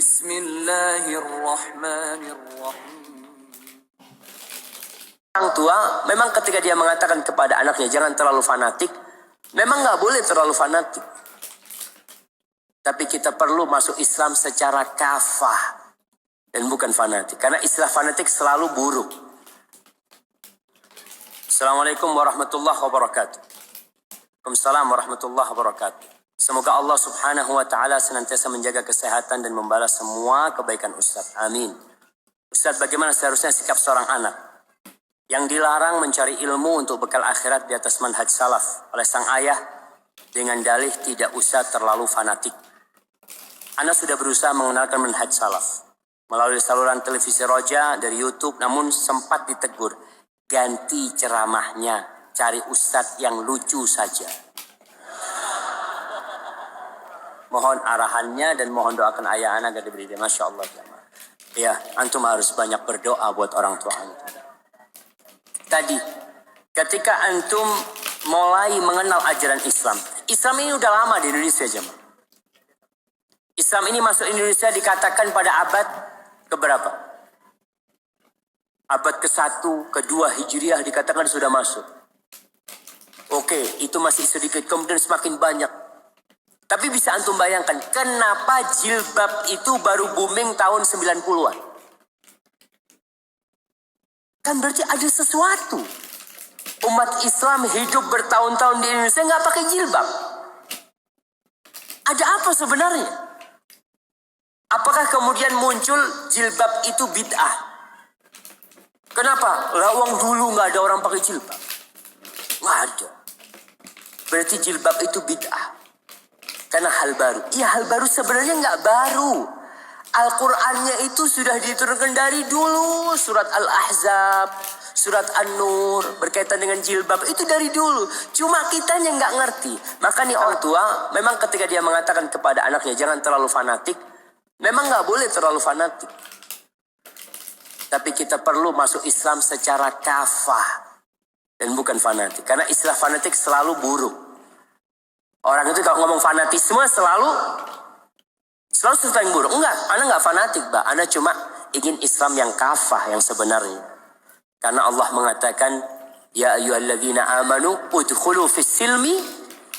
Bismillahirrahmanirrahim. Orang tua memang ketika dia mengatakan kepada anaknya jangan terlalu fanatik, memang nggak boleh terlalu fanatik. Tapi kita perlu masuk Islam secara kafah dan bukan fanatik. Karena istilah fanatik selalu buruk. Assalamualaikum warahmatullahi wabarakatuh. Waalaikumsalam warahmatullahi wabarakatuh. Semoga Allah subhanahu wa ta'ala senantiasa menjaga kesehatan dan membalas semua kebaikan Ustaz. Amin. Ustaz, bagaimana seharusnya sikap seorang anak yang dilarang mencari ilmu untuk bekal akhirat di atas manhaj salaf oleh sang ayah dengan dalih tidak usah terlalu fanatik? Ana sudah berusaha mengenalkan manhaj salaf melalui saluran televisi Roja dari YouTube, namun sempat ditegur, ganti ceramahnya, cari ustadz yang lucu saja. Mohon arahannya dan mohon doakan ayah ana agar diberi dia. Masya Allah. Ya, antum harus banyak berdoa buat orang tua antum. Tadi, ketika antum mulai mengenal ajaran Islam, Islam ini udah lama di Indonesia, jemaah. Islam ini masuk Indonesia dikatakan pada abad keberapa? Abad ke-1, ke-2 Hijriah dikatakan sudah masuk. Oke, itu masih sedikit, kemudian semakin banyak. Tapi bisa antum bayangkan, kenapa jilbab itu baru booming tahun 90-an? Kan berarti ada sesuatu. Umat Islam hidup bertahun-tahun di Indonesia nggak pakai jilbab. Ada apa sebenarnya? Apakah kemudian muncul jilbab itu bid'ah? Kenapa? Lawang dulu nggak ada orang pakai jilbab. Nggak ada. Berarti jilbab itu bid'ah. Karena hal baru. Iya, hal baru sebenarnya nggak baru. Al-Qur'annya itu sudah diturunkan dari dulu. Surat Al-Ahzab, surat An-Nur berkaitan dengan jilbab itu dari dulu. Cuma kitanya nggak ngerti. Maka nih orang tua memang ketika dia mengatakan kepada anaknya jangan terlalu fanatik, memang nggak boleh terlalu fanatik. Tapi kita perlu masuk Islam secara kafah dan bukan fanatik. Karena istilah fanatik selalu buruk. Orang itu kalau ngomong fanatisme selalu sesuatu yang buruk. Enggak, ana nggak fanatik, Mbak. Ana cuma ingin Islam yang kafah, yang sebenarnya. Karena Allah mengatakan, ya ayyuhalladzina amanu udkhulu fis silmi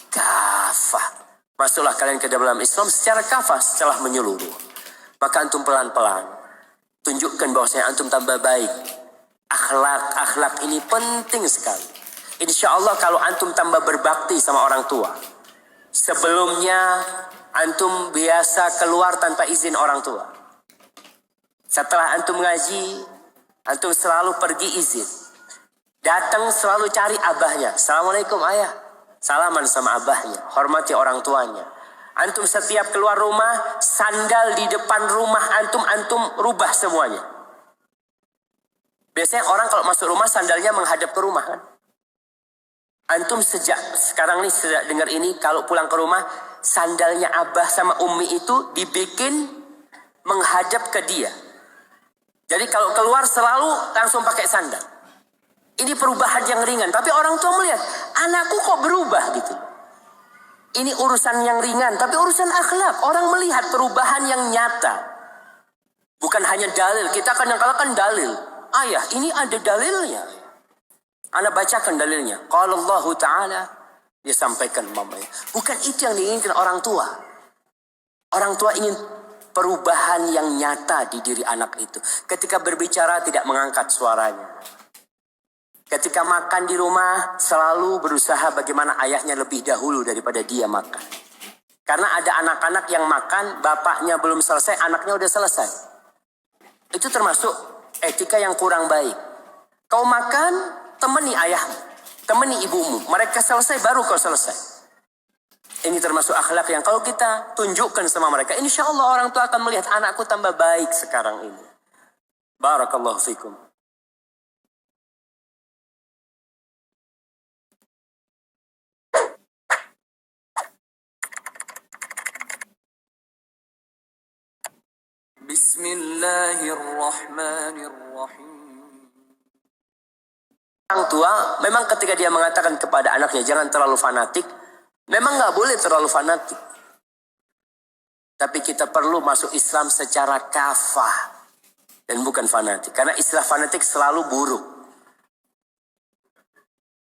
kafah. Masuklah kalian ke dalam Islam secara kafah, setelah menyeluruh. Maka antum pelan-pelan tunjukkan bahwasanya antum tambah baik. Akhlak ini penting sekali. Insya Allah kalau antum tambah berbakti sama orang tua. Sebelumnya antum biasa keluar tanpa izin orang tua. Setelah antum ngaji, antum selalu pergi izin. Datang selalu cari abahnya. Assalamualaikum ayah. Salaman sama abahnya. Hormati orang tuanya. Antum setiap keluar rumah, sandal di depan rumah antum rubah semuanya. Biasanya orang kalau masuk rumah sandalnya menghadap ke rumah kan. Antum sejak sekarang nih sejak dengar ini, kalau pulang ke rumah sandalnya abah sama umi itu dibikin menghadap ke dia. Jadi kalau keluar selalu langsung pakai sandal. Ini perubahan yang ringan, tapi orang tua melihat anakku kok berubah gitu. Ini urusan yang ringan, tapi urusan akhlak. Orang melihat perubahan yang nyata. Bukan hanya dalil. Kita kadang-kadang kan dalil. Ayah, ini ada dalilnya. Ana bacakan dalilnya. Qala Allah Ta'ala. Dia sampaikan mamanya. Bukan itu yang diinginkan orang tua. Orang tua ingin perubahan yang nyata di diri anak itu. Ketika berbicara tidak mengangkat suaranya. Ketika makan di rumah selalu berusaha bagaimana ayahnya lebih dahulu daripada dia makan. Karena ada anak-anak yang makan, bapaknya belum selesai, anaknya udah selesai. Itu termasuk etika yang kurang baik. Kau makan, temani ayahmu, temani ibumu. Mereka selesai baru kau selesai. Ini termasuk akhlak yang kalau kita tunjukkan sama mereka, insya Allah orang tua akan melihat anakku tambah baik sekarang ini. Barakallahu fikum. Bismillahirrahmanirrahim. Orang tua memang ketika dia mengatakan kepada anaknya jangan terlalu fanatik, memang nggak boleh terlalu fanatik. Tapi kita perlu masuk Islam secara kafah. Dan bukan fanatik. Karena istilah fanatik selalu buruk.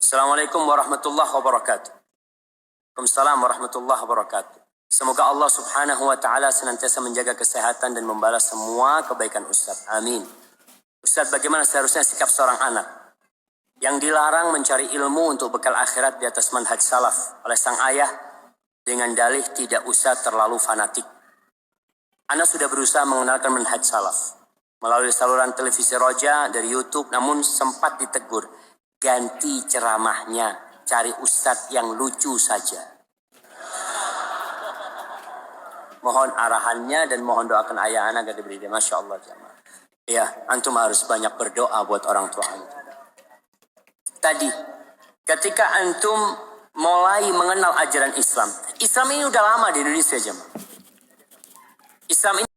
Assalamualaikum warahmatullahi wabarakatuh. Waalaikumsalam warahmatullahi wabarakatuh. Semoga Allah subhanahu wa ta'ala senantiasa menjaga kesehatan dan membalas semua kebaikan Ustaz. Amin. Ustaz, bagaimana seharusnya sikap seorang anak yang dilarang mencari ilmu untuk bekal akhirat di atas manhaj salaf oleh sang ayah dengan dalih tidak usah terlalu fanatik. Ana sudah berusaha mengenalkan manhaj salaf melalui saluran televisi Roja dari YouTube, namun sempat ditegur, ganti ceramahnya, cari ustadz yang lucu saja. Mohon arahannya dan mohon doakan ayah ana agar diberi dia. Masya Allah jamaah. Ya, antum harus banyak berdoa buat orang tua antum. Tadi, ketika antum mulai mengenal ajaran Islam, Islam ini udah lama di Indonesia jemaah. Islam ini